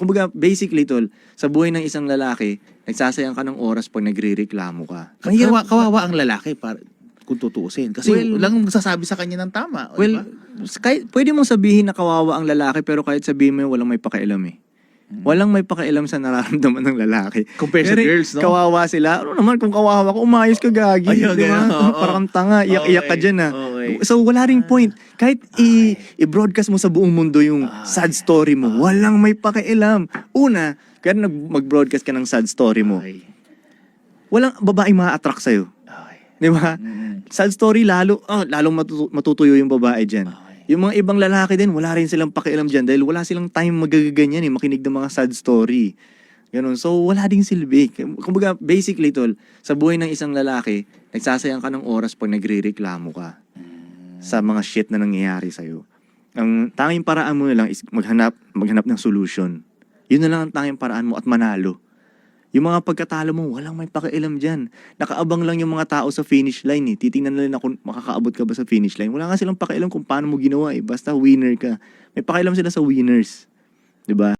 kumbaga, basically, tol, sa buhay ng isang lalaki, nagsasayang ka ng oras pag nagrereklamo ka. Kawawa ang lalaki kung tutuusin. Kasi walang magsasabi sa kanya ng tama. Well, kahit, pwede mong sabihin na kawawa ang lalaki, pero kahit sabihin mo walang may pakialam eh. Walang may pakialam sa nararamdaman ng lalaki. Compare sa girls, no? Kawawa sila. Ano naman, kung kawawa ka, umayos ka, gagi. Ayun, Di ba? ganun. Parang tanga, iyak-iyak ka dyan ah. Okay. So wala ring point. Kahit i-broadcast mo sa buong mundo yung sad story mo, walang may pakialam. Una, kaya mag-broadcast ka ng sad story mo, Okay. walang babaeng ma-attract sa'yo. Okay. Di ba? Sad story, lalong matutuyo yung babae dyan. Okay. Yung mga ibang lalaki din, wala rin silang pakialam dyan dahil wala silang time magaganyan makinig ng mga sad story. Ganun. So, wala ding silbi. Kumbaga, basically, tol, sa buhay ng isang lalaki, nagsasayang ka ng oras pag nagrereklamo ka sa mga shit na nangyayari sa'yo. Ang tanging paraan mo na lang is maghanap ng solution. Yun na lang ang tanging paraan mo at manalo. Yung mga pagkatalo mo, walang may pakialam dyan. Nakaabang lang yung mga tao sa finish line eh. Titingnan na nila kung makakaabot ka ba sa finish line. Wala nga silang pakialam kung paano mo ginawa eh. Basta winner ka. May pakialam sila sa winners. Diba?